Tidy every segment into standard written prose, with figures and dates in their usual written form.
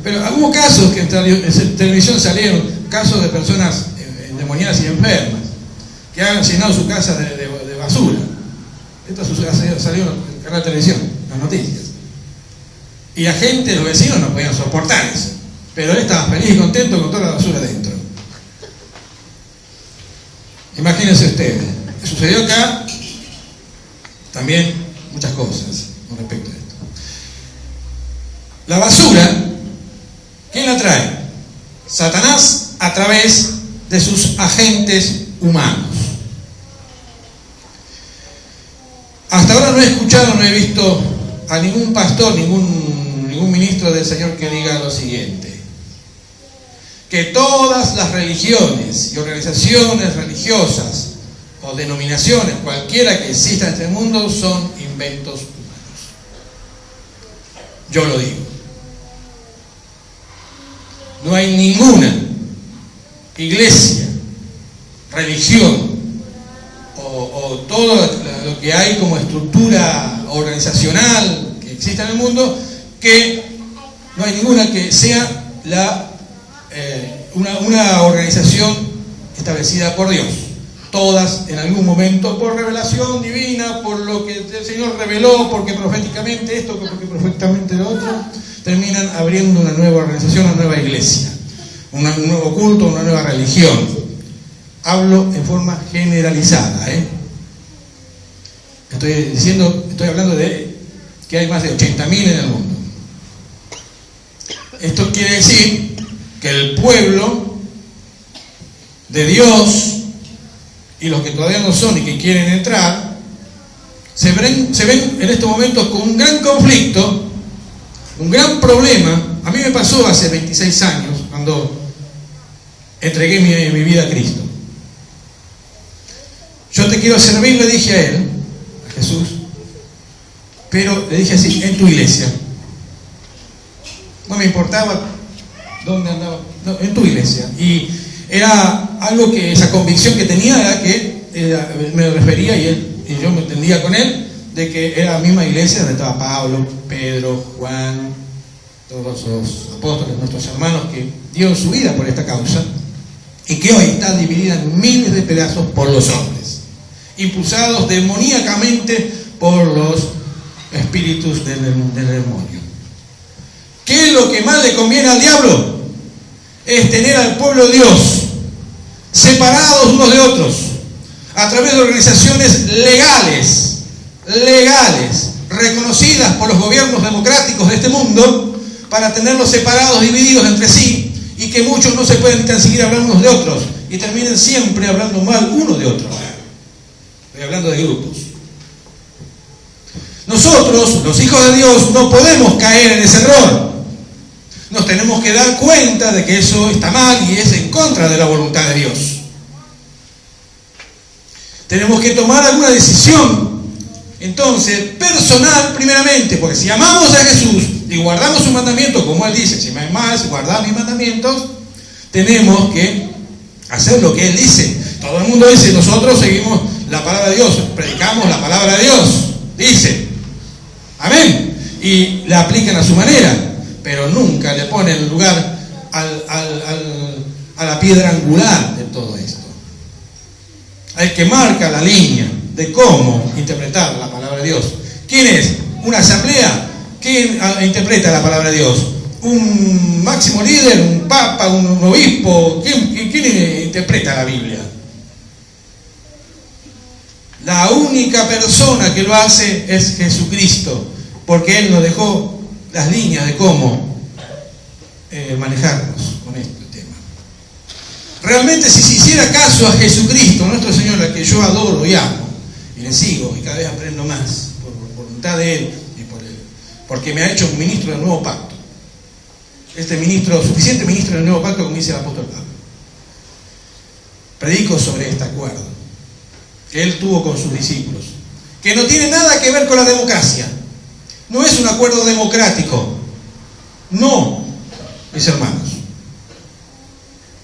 Pero hubo casos que en televisión salieron, casos de personas endemoniadas y enfermas, que han llenado su casa de basura. Esto salió en el canal de televisión, las noticias. Y la gente, los vecinos no podían soportar eso. Pero él estaba feliz y contento con toda la basura dentro. Imagínense ustedes. Sucedió acá también muchas cosas con respecto a esto. La basura, ¿quién la trae? Satanás a través de sus agentes humanos. Hasta ahora no he escuchado, no he visto a ningún pastor, ningún ministro del Señor que diga lo siguiente: que todas las religiones y organizaciones religiosas o denominaciones, cualquiera que exista en este mundo, son inventos humanos. Yo lo digo. No hay ninguna iglesia, religión o todo lo que hay como estructura organizacional que existe en el mundo, que no hay ninguna que sea una organización establecida por Dios. Todas en algún momento, por revelación divina, por lo que el Señor reveló, porque proféticamente esto, porque proféticamente lo otro, terminan abriendo una nueva organización, una nueva iglesia, un nuevo culto, una nueva religión. Hablo en forma generalizada, Estoy hablando de que hay más de 80.000 en el mundo. Esto quiere decir que el pueblo de Dios y los que todavía no son y que quieren entrar se ven en estos momentos con un gran conflicto, un gran problema. A mí me pasó hace 26 años cuando entregué mi vida a Cristo. Yo te quiero servir, le dije a él, a Jesús, pero le dije así: en tu iglesia. No me importaba dónde andaba, no, en tu iglesia. Y era algo que, esa convicción que tenía era que me refería, y yo me entendía con él, de que era la misma iglesia donde estaba Pablo, Pedro, Juan, todos los apóstoles, nuestros hermanos que dieron su vida por esta causa, y que hoy está dividida en miles de pedazos por los hombres, impulsados demoníacamente por los espíritus del demonio. ¿Qué es lo que más le conviene al diablo? Es tener al pueblo de Dios separados unos de otros a través de organizaciones legales, reconocidas por los gobiernos democráticos de este mundo, para tenerlos separados, divididos entre sí, y que muchos no se pueden tan siquiera hablar unos de otros y terminen siempre hablando mal uno de otro. Estoy hablando de grupos. Nosotros, los hijos de Dios, no podemos caer en ese error. Nos tenemos que dar cuenta de que eso está mal y es en contra de la voluntad de Dios. Tenemos que tomar alguna decisión, entonces, personal primeramente, porque si amamos a Jesús y guardamos sus mandamientos, como Él dice: si me amáis, guardad mis mandamientos, tenemos que hacer lo que Él dice. Todo el mundo dice: nosotros seguimos la palabra de Dios, predicamos la palabra de Dios, dice, amén, y la aplican a su manera, pero nunca le ponen lugar a la piedra angular de todo esto, al que marca la línea de cómo interpretar la palabra de Dios. ¿Quién es? ¿Una asamblea? ¿Quién interpreta la palabra de Dios? ¿Un máximo líder? ¿Un papa? ¿Un obispo? ¿Quién interpreta la Biblia? La única persona que lo hace es Jesucristo, porque Él nos dejó las líneas de cómo manejarnos con este tema. Realmente, si se hiciera caso a Jesucristo, nuestro Señor, al que yo adoro y amo, y le sigo y cada vez aprendo más por voluntad de Él y porque me ha hecho un ministro del nuevo pacto, suficiente ministro del nuevo pacto, como dice el apóstol Pablo. Predico sobre este acuerdo que Él tuvo con sus discípulos, que no tiene nada que ver con la democracia. No es un acuerdo democrático, no, mis hermanos.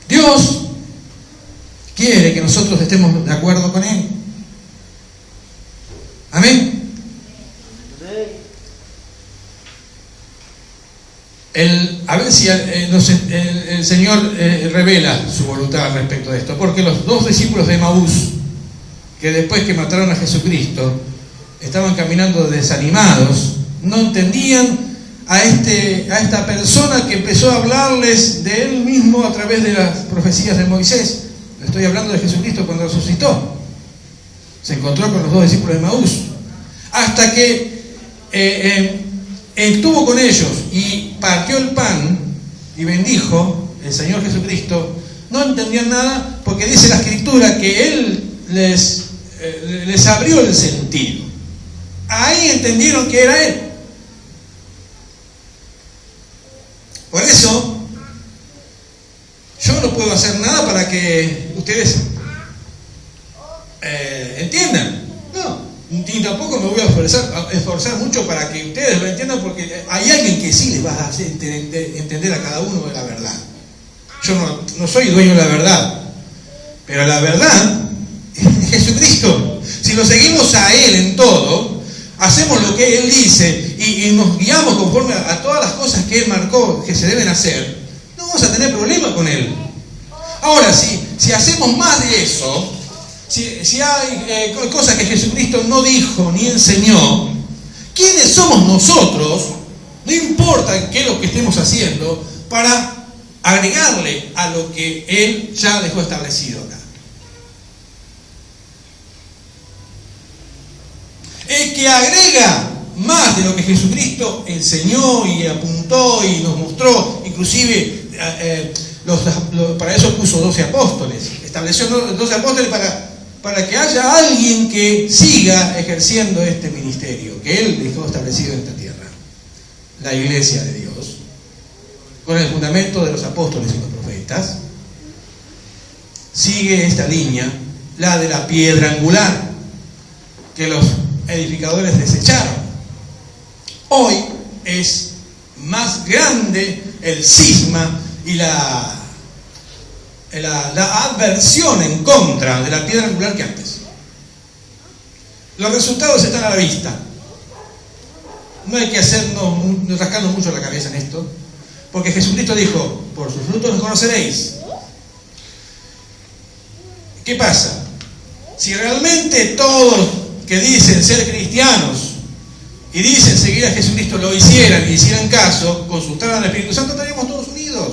Dios quiere que nosotros estemos de acuerdo con Él. Amén. a ver si el Señor revela su voluntad respecto de esto, porque los dos discípulos de Emaús, que después que mataron a Jesucristo, estaban caminando desanimados, no entendían a esta persona que empezó a hablarles de él mismo a través de las profecías de Moisés. Estoy hablando de Jesucristo cuando resucitó. Se encontró con los dos discípulos de Emaús, hasta que estuvo con ellos y partió el pan y bendijo el Señor Jesucristo. No entendían nada, porque dice la Escritura que Él les abrió el sentido. Ahí entendieron que era Él. Por eso yo no puedo hacer nada para que ustedes entiendan. No, y tampoco me voy a esforzar mucho para que ustedes lo entiendan, porque hay alguien que sí les va a hacer entender a cada uno de la verdad. Yo no soy dueño de la verdad, pero la verdad es Jesucristo. Si lo seguimos a Él en todo, hacemos lo que Él dice y nos guiamos conforme a todas las cosas que Él marcó que se deben hacer, no vamos a tener problema con Él. Ahora, si hacemos más de eso, si hay cosas que Jesucristo no dijo ni enseñó, ¿quiénes somos nosotros? No importa qué es lo que estemos haciendo, para agregarle a lo que Él ya dejó establecido acá. El que agrega más de lo que Jesucristo enseñó y apuntó y nos mostró, inclusive para eso puso 12 apóstoles, estableció 12 apóstoles para que haya alguien que siga ejerciendo este ministerio que Él dejó establecido en esta tierra, la iglesia de Dios, con el fundamento de los apóstoles y los profetas. Sigue esta línea, la de la piedra angular, que los edificadores desecharon. Hoy es más grande el cisma y la adversión en contra de la piedra angular que antes. Los resultados están a la vista. No hay que rascarnos mucho la cabeza en esto, porque Jesucristo dijo: por sus frutos los conoceréis. ¿Qué pasa? Si realmente todos que dicen ser cristianos y dicen seguir a Jesucristo lo hicieran y hicieran caso, consultaran al Espíritu Santo, estaríamos todos unidos.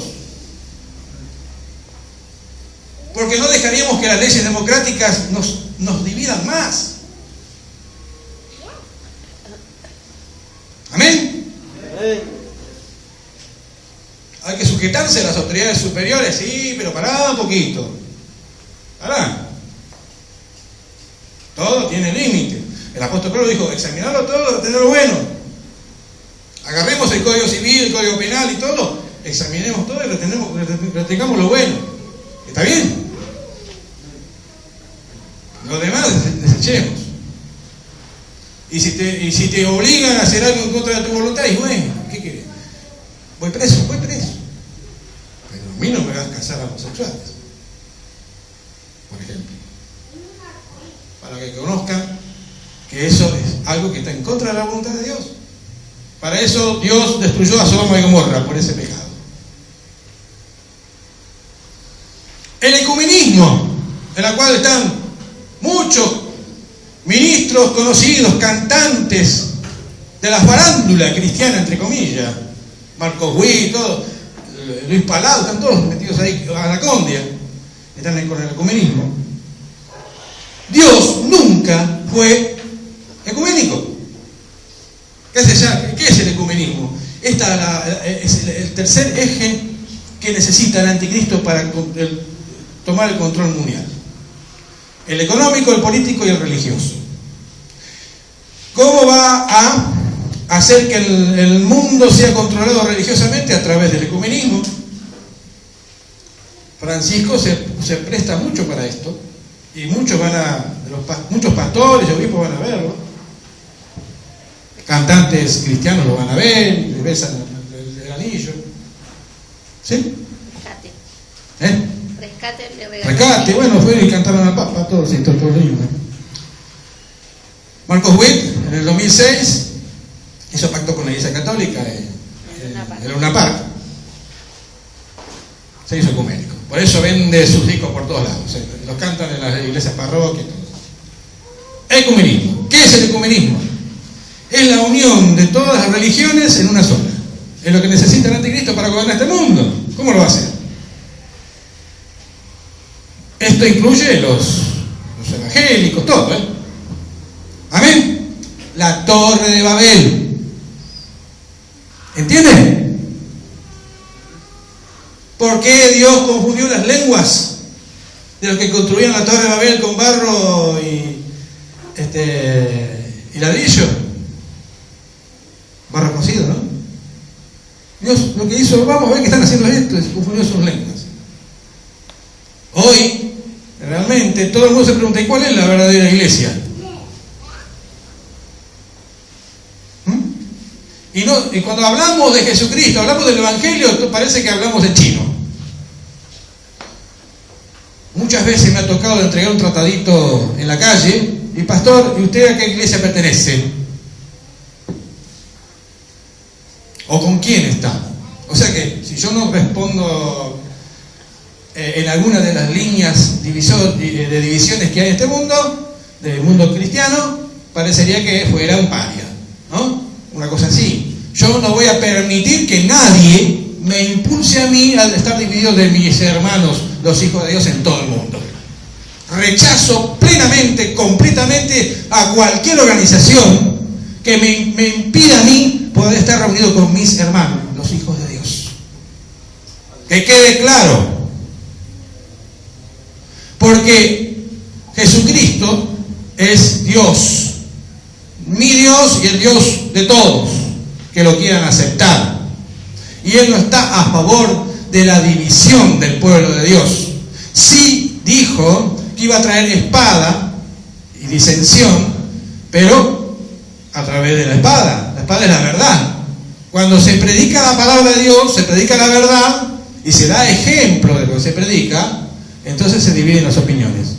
Porque no dejaríamos que las leyes democráticas nos dividan más. ¿Amén? Hay que sujetarse a las autoridades superiores, sí, pero pará un poquito. Pará. Todo tiene límite. El apóstol Pablo dijo: examinarlo todo, tenerlo bueno. Agarremos el Código Civil, el Código Penal y todo, examinemos todo y retengamos lo bueno. ¿Está bien? Lo demás desechemos. Y si te obligan a hacer algo en contra de tu voluntad, y bueno, ¿qué querés? Voy preso. Pero a mí no me vas a casar a homosexuales, por ejemplo. Para que conozcan que eso es algo que está en contra de la voluntad de Dios. Para eso Dios destruyó a Sodoma y Gomorra, por ese pecado. El ecumenismo, en la cual están muchos ministros conocidos, cantantes de la farándula cristiana, entre comillas, Marcos Witt, todo, Luis Palado, están todos metidos ahí, Anacondia, están ahí con el ecumenismo. Dios nunca fue ecuménico. ¿Qué es el ecumenismo? Es el tercer eje que necesita el anticristo para tomar el control mundial: el económico, el político y el religioso. ¿Cómo va a hacer que el mundo sea controlado religiosamente? A través del ecumenismo. Francisco se presta mucho para esto, y muchos pastores y obispos van a verlo, cantantes cristianos lo van a ver, le besan el anillo. ¿Sí? Rescate, bueno, fue y cantaron al Papa, todos los niños. Marcos Witt, en el 2006, hizo pacto con la Iglesia Católica, el Luna Park. Se hizo ecuménico. Por eso vende sus discos por todos lados. Los cantan en las iglesias parroquias. Ecumenismo. ¿Qué es el ecumenismo? Es la unión de todas las religiones en una sola. Es lo que necesita el anticristo para gobernar este mundo. ¿Cómo lo va a hacer? Esto incluye los evangélicos, todo, ¿eh? Amén. La Torre de Babel. ¿Entienden? ¿Por qué Dios confundió las lenguas de los que construían la Torre de Babel con barro y ladrillo? Barro cocido, ¿no? Dios lo que hizo, vamos a ver que están haciendo esto, es confundió sus lenguas. Hoy, realmente, todo el mundo se pregunta, ¿y cuál es la verdadera iglesia? Y cuando hablamos de Jesucristo, hablamos del Evangelio, parece que hablamos en chino. Muchas veces me ha tocado entregar un tratadito en la calle, y pastor, ¿y usted a qué iglesia pertenece? ¿O con quién está? O sea que, si yo no respondo en alguna de las líneas de divisiones que hay en este mundo, del mundo cristiano, parecería que fuera un paria, ¿no? Una cosa así. Yo no voy a permitir que nadie me impulse a mí al estar dividido de mis hermanos, los hijos de Dios en todo el mundo. Rechazo plenamente, completamente a cualquier organización que me impida a mí poder estar reunido con mis hermanos, los hijos de Dios. Que quede claro. Porque Jesucristo es Dios, mi Dios y el Dios de todos que lo quieran aceptar. Y Él no está a favor de la división del pueblo de Dios. Sí dijo que iba a traer espada y disensión, pero a través de la espada. La espada es la verdad. Cuando se predica la palabra de Dios, se predica la verdad y se da ejemplo de lo que se predica, entonces se dividen las opiniones.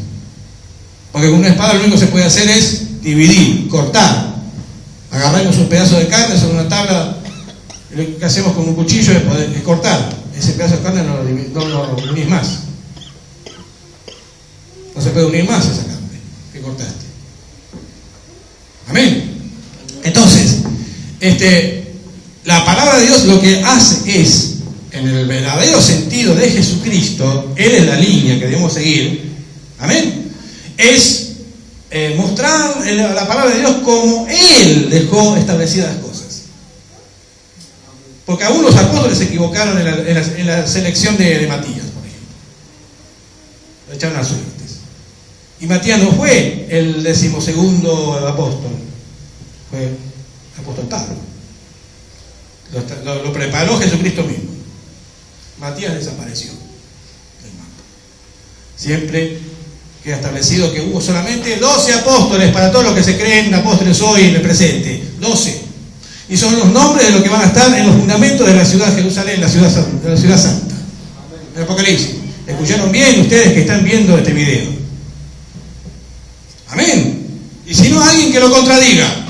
Porque con una espada lo único que se puede hacer es dividir, cortar. Agarramos un pedazo de carne sobre una tabla, y lo que hacemos con un cuchillo es cortar. Ese pedazo de carne no lo unís más. No se puede unir más esa carne que cortaste. Amén. Entonces, la palabra de Dios lo que hace es, en el verdadero sentido de Jesucristo, Él es la línea que debemos seguir. Amén. Es mostrar la palabra de Dios como Él dejó establecidas las cosas. Porque aún los apóstoles se equivocaron en la selección de Matías, por ejemplo. Lo echaron a suertes. Y Matías no fue el 12º apóstol, fue el apóstol Pablo. Lo preparó Jesucristo mismo. Matías desapareció del mapa. Siempre queda establecido que hubo solamente 12 apóstoles para todos los que se creen apóstoles hoy en el presente. 12. Y son los nombres de los que van a estar en los fundamentos de la ciudad de Jerusalén, la ciudad santa. El Apocalipsis. ¿Escucharon bien ustedes que están viendo este video? Amén. Y si no, alguien que lo contradiga.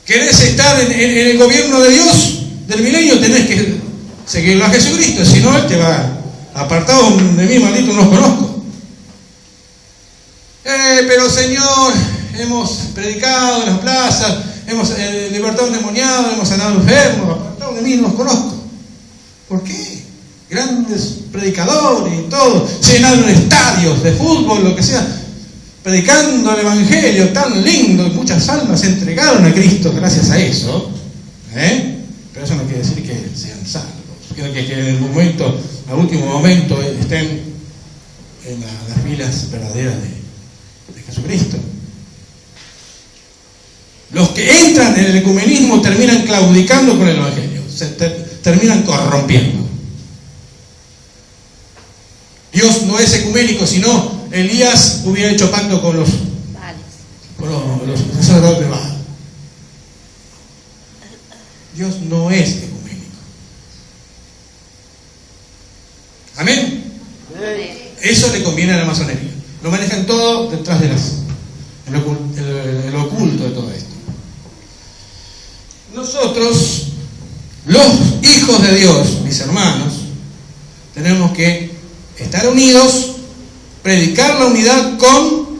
¿Querés estar en el gobierno de Dios del milenio? Tenés que seguirlo a Jesucristo. Si no, Él te va apartado de mí, maldito, no los conozco. Pero Señor, hemos predicado en las plazas, hemos libertado a un endemoniado, hemos sanado a un enfermo, apartado de mí, no los conozco. ¿Por qué? Grandes predicadores y todo, llenaron estadios de fútbol, lo que sea, predicando el Evangelio tan lindo, y muchas almas se entregaron a Cristo gracias a eso. Pero eso no quiere decir que sean salvos, quiere que en el momento, al último momento, estén en las filas verdaderas de Jesucristo. Los que entran en el ecumenismo terminan claudicando con el Evangelio, terminan corrompiendo. Dios no es ecuménico, sino Elías hubiera hecho pacto con los sacerdotes de Baal. Dios no es ecuménico. Amén. Eso le conviene a la masonería. Lo manejan todo detrás de el oculto de todo esto. nosotros, los hijos de Dios, mis hermanos, tenemos que estar unidos, predicar la unidad con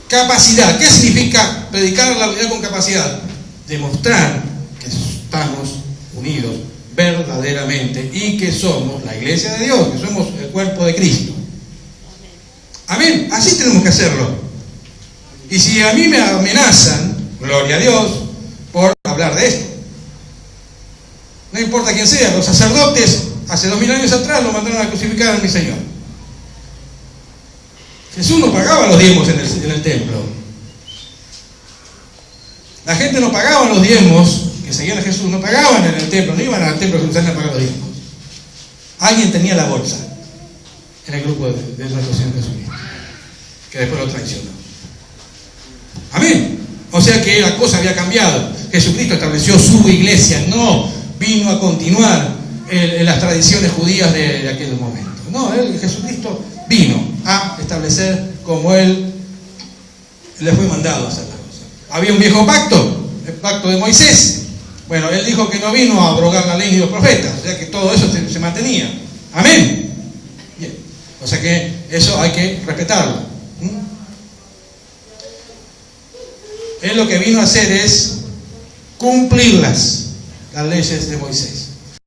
capacidad. ¿Qué significa predicar la unidad con capacidad? Demostrar que estamos unidos verdaderamente y que somos la iglesia de Dios, que somos el cuerpo de Cristo. Amén. Así tenemos que hacerlo. Y si a mí me amenazan, gloria a Dios, por hablar de esto. No importa quién sea, los sacerdotes hace 2000 años atrás lo mandaron a crucificar a mi Señor. Jesús no pagaba los diezmos en el templo. La gente no pagaba los diezmos que seguían a Jesús, no pagaban en el templo, no iban al templo de Jerusalén a pagar los diezmos. Alguien tenía la bolsa en el grupo de nuestro Señor Jesucristo, que después lo traicionó. Amén. O sea que la cosa había cambiado. Jesucristo estableció su iglesia, no vino a continuar las tradiciones judías de aquel momento. No, Jesucristo vino a establecer como Él le fue mandado a hacer las cosas. Había un viejo pacto, el pacto de Moisés. Bueno, Él dijo que no vino a abrogar la ley ni los profetas, o sea que todo eso se mantenía. Amén. Bien. O sea que eso hay que respetarlo. Él lo que vino a hacer es cumplir las leyes de Moisés.